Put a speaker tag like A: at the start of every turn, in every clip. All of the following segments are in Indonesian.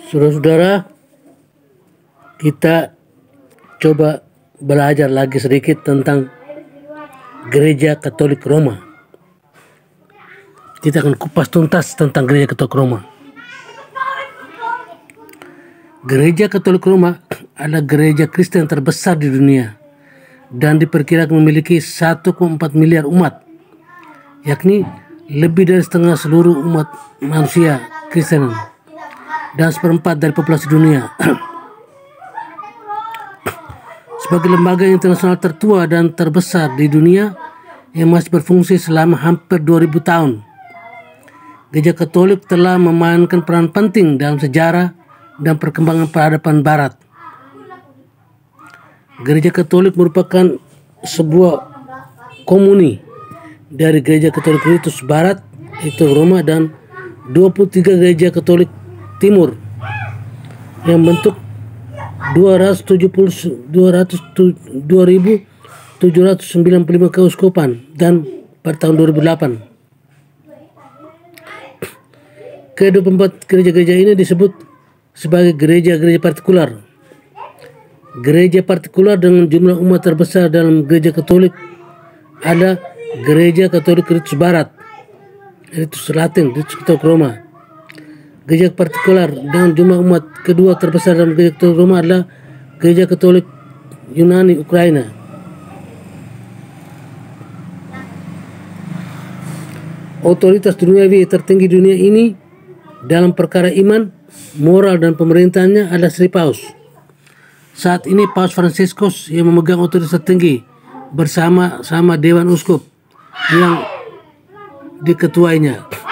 A: Saudara-saudara, kita coba belajar lagi sedikit tentang Gereja Katolik Roma. Kita akan kupas tuntas tentang Gereja Katolik Roma. Gereja Katolik Roma adalah gereja Kristen terbesar di dunia dan diperkirakan memiliki 1,4 miliar umat, yakni lebih dari setengah seluruh umat manusia Kristen dan seperempat dari populasi dunia. Sebagai lembaga internasional tertua dan terbesar di dunia yang masih berfungsi selama hampir 2000 tahun, Gereja Katolik telah memainkan peran penting dalam sejarah dan perkembangan peradaban Barat. Gereja Katolik merupakan sebuah komuni dari Gereja Katolik Ritus Barat, yaitu Roma, dan 23 Gereja Katolik Timur yang bentuk 2.795 keuskupan dan pada tahun 2008. Ke-24 gereja-gereja ini disebut sebagai gereja-gereja partikular. Gereja partikular dengan jumlah umat terbesar dalam Gereja Katolik ada Gereja Katolik Ritus Barat, Ritus Latin, Ritus Katolik Roma. Gereja partikular dengan jumlah umat kedua terbesar dalam Gereja Katolik Roma adalah Gereja Katolik Yunani Ukraina. Otoritas duniawi tertinggi dunia ini dalam perkara iman, moral, dan pemerintahannya adalah Sri Paus. Saat ini Paus Fransiskus yang memegang otoritas tertinggi bersama Dewan Uskup yang diketuainya.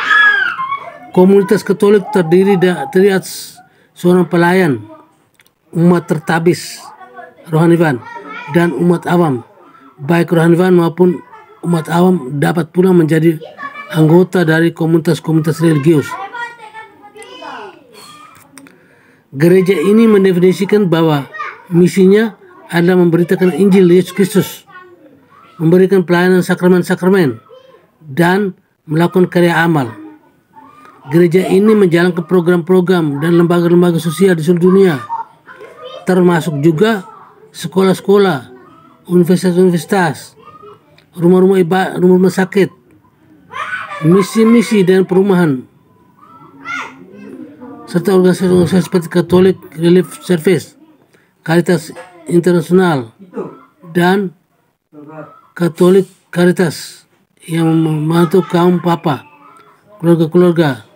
A: Komunitas Katolik terdiri atas seorang pelayan, umat tertabis rohaniwan, dan umat awam. Baik rohaniwan maupun umat awam dapat pula menjadi anggota dari komunitas-komunitas religius. Gereja ini mendefinisikan bahwa misinya adalah memberitakan Injil Yesus Kristus, memberikan pelayanan sakramen-sakramen, dan melakukan karya amal. Gereja ini menjalankan program-program dan lembaga-lembaga sosial di seluruh dunia, termasuk juga sekolah-sekolah, universitas-universitas, rumah-rumah sakit, misi-misi dan perumahan, serta organisasi seperti Catholic Relief Service, Caritas Internasional, dan Katolik Caritas yang membantu kaum papa, keluarga-keluarga,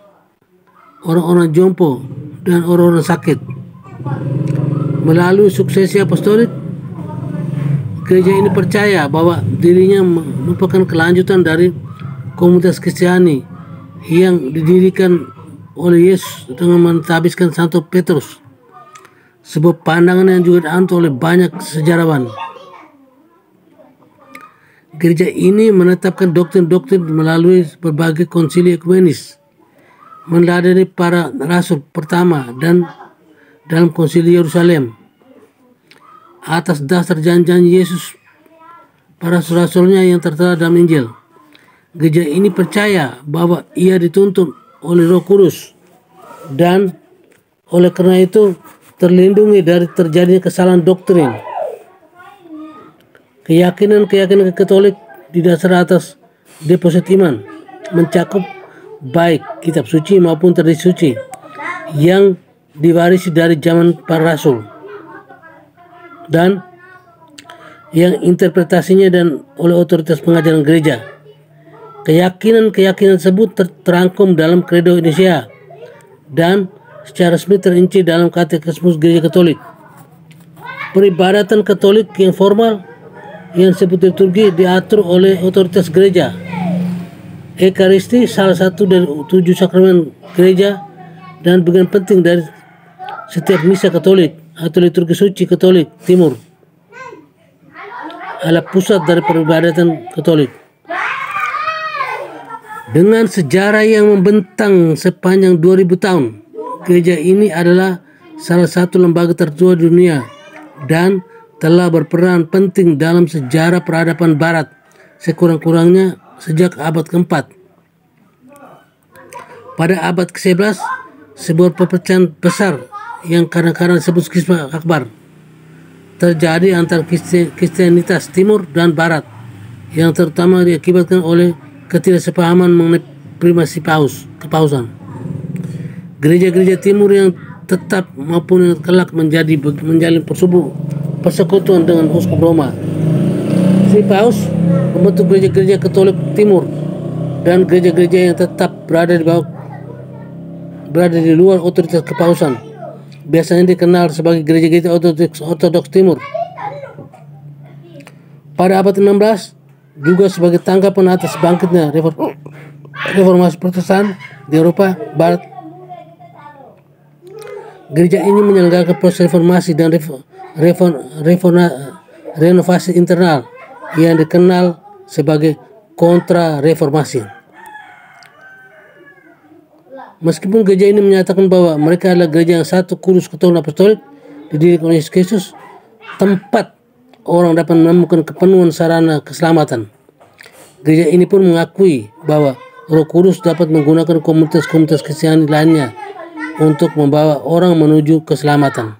A: orang-orang jompo, dan orang-orang sakit. Melalui suksesi apostolik, gereja ini percaya bahwa dirinya merupakan kelanjutan dari komunitas Kristiani yang didirikan oleh Yesus dengan mentabiskan Santo Petrus, sebuah pandangan yang juga dianut oleh banyak sejarawan. Gereja ini menetapkan doktrin-doktrin melalui berbagai konsili ekumenis, meneladani para rasul pertama dan dalam konsili Yerusalem atas dasar janji-janji Yesus para rasul-rasulnya yang tertera dalam Injil. Gereja ini percaya bahwa ia dituntun oleh Roh Kudus dan oleh karena itu terlindungi dari terjadinya kesalahan doktrin. Keyakinan Katolik didasar atas deposit iman, mencakup baik kitab suci maupun tradisi suci yang diwarisi dari zaman para rasul dan yang interpretasinya dan oleh otoritas pengajaran gereja. Keyakinan tersebut terangkum dalam Credo Indonesia dan secara resmi terinci dalam Katekismus Gereja Katolik. Peribadatan Katolik yang formal yang disebut liturgi diatur oleh otoritas gereja. Ekaristi salah satu dari 7 sakramen gereja dan bagian penting dari setiap misa Katolik atau liturgi suci Katolik Timur adalah pusat dari peribadatan Katolik. Dengan sejarah yang membentang sepanjang 2000 tahun, gereja ini adalah salah satu lembaga tertua di dunia dan telah berperan penting dalam sejarah peradaban Barat sekurang-kurangnya sejak abad ke-4. Pada abad ke-11, sebuah perpecahan besar yang kadang-kadang disebut skisma akbar terjadi antara Kristianitas Timur dan Barat, yang terutama diakibatkan oleh ketidaksepahaman mengenai primasi kepausan. Gereja-gereja Timur yang tetap maupun yang kelak menjalin persekutuan dengan Uskup Roma. Si Paus membentuk gereja-gereja Katolik Timur dan gereja-gereja yang tetap berada di luar otoritas kepausan, biasanya dikenal sebagai gereja-gereja Ortodoks Timur. Pada abad 16 juga sebagai tanggapan atas bangkitnya reformasi Protestan di Eropa Barat, gereja ini menyelenggarakan proses reformasi dan renovasi internal yang dikenal sebagai kontra-reformasi. Meskipun gereja ini menyatakan bahwa mereka adalah gereja yang satu, kudus, katolik, apostolik, didirikan oleh Yesus Kristus, tempat orang dapat menemukan kepenuhan sarana keselamatan. Gereja ini pun mengakui bahwa Roh Kudus dapat menggunakan komunitas-komunitas Kristiani lainnya untuk membawa orang menuju keselamatan.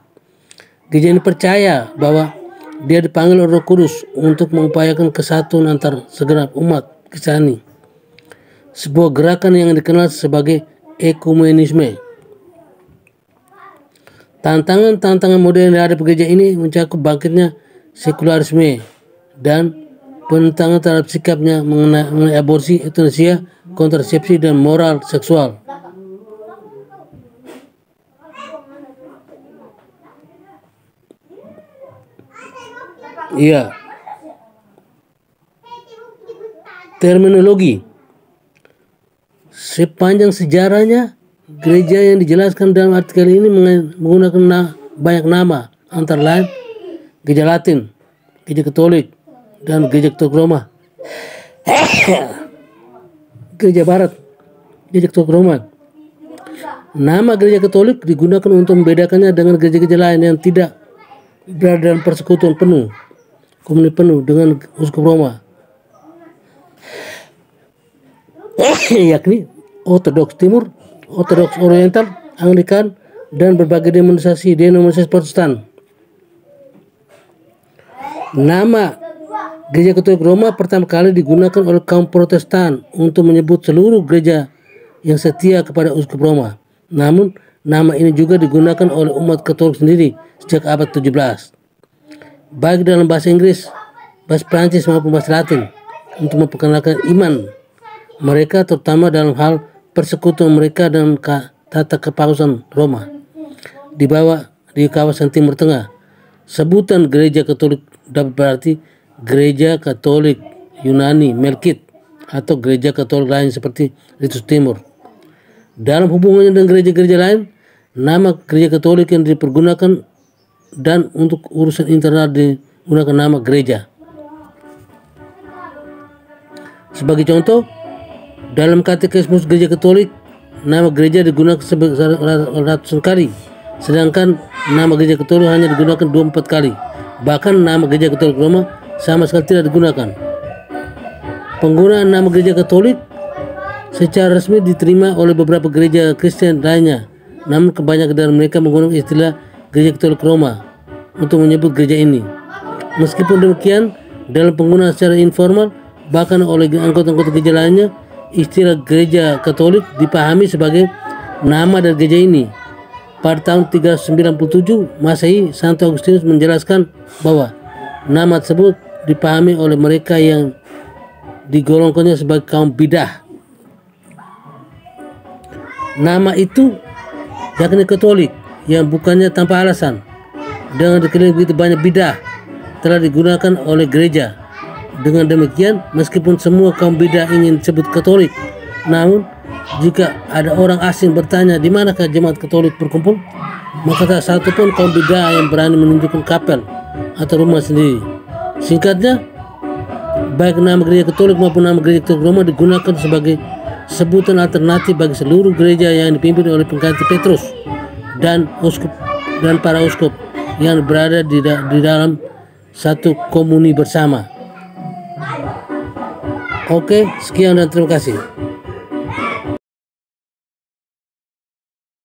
A: Gereja ini percaya bahwa dia dipanggil oleh Roh Kudus untuk mengupayakan kesatuan antar segenap umat Kristiani, sebuah gerakan yang dikenal sebagai ekumenisme. Tantangan modern terhadap gereja ini mencakup bangkitnya sekularisme dan penentangan terhadap sikapnya mengenai aborsi, euthanasia, kontrasepsi, dan moral seksual. Iya. Terminologi. Sepanjang sejarahnya, gereja yang dijelaskan dalam artikel ini menggunakan banyak nama, antara lain Gereja Latin, Gereja Katolik, dan Gereja Katolik Roma. Gereja Barat, Gereja Katolik Roma. Nama Gereja Katolik digunakan untuk membedakannya dengan gereja-gereja lain yang tidak berada dalam persekutuan penuh, komunitas penuh dengan Uskup Roma, yakni Ortodoks Timur, Ortodoks Oriental, Anglikan, dan berbagai denominasi Protestan. Nama Gereja Katolik Roma pertama kali digunakan oleh kaum Protestan untuk menyebut seluruh gereja yang setia kepada Uskup Roma. Namun, nama ini juga digunakan oleh umat Katolik sendiri sejak abad 17, baik dalam bahasa Inggris, bahasa Prancis maupun bahasa Latin, untuk memperkenalkan iman mereka, terutama dalam hal persekutuan mereka dengan tata kepausan Roma di kawasan Timur Tengah. Sebutan Gereja Katolik dapat berarti Gereja Katolik Yunani Melkit atau Gereja Katolik lain seperti Ritus Timur. Dalam hubungannya dengan gereja-gereja lain, nama Gereja Katolik yang dipergunakan dan untuk urusan internal digunakan nama gereja. Sebagai contoh, dalam Katekismus Gereja Katolik, nama gereja digunakan ratusan kali, sedangkan nama Gereja Katolik hanya digunakan 24 kali. Bahkan nama Gereja Katolik Roma sama sekali tidak digunakan. Penggunaan nama Gereja Katolik secara resmi diterima oleh beberapa gereja Kristen lainnya, namun kebanyakan dari mereka menggunakan istilah Gereja Katolik Roma untuk menyebut gereja ini. Meskipun demikian, dalam penggunaan secara informal, bahkan oleh anggota-anggota gereja lainnya, istilah Gereja Katolik dipahami sebagai nama dari gereja ini. Pada tahun 397 Masehi, Santo Agustinus menjelaskan bahwa nama tersebut dipahami oleh mereka yang digolongkannya sebagai kaum bidah. Nama itu yakni Katolik yang bukannya tanpa alasan. Dengan dikelilingi begitu banyak bidah telah digunakan oleh gereja. Dengan demikian, meskipun semua kaum bidah ingin disebut Katolik, namun jika ada orang asing bertanya di manakah jemaat Katolik berkumpul, maka tak satu pun kaum bidah yang berani menunjukkan kapel atau rumah sendiri. Singkatnya, baik nama Gereja Katolik maupun nama Gereja Katolik Roma digunakan sebagai sebutan alternatif bagi seluruh gereja yang dipimpin oleh pengganti Petrus dan uskup dan para uskup yang berada di dalam satu komuni bersama. Oke, sekian dan terima kasih.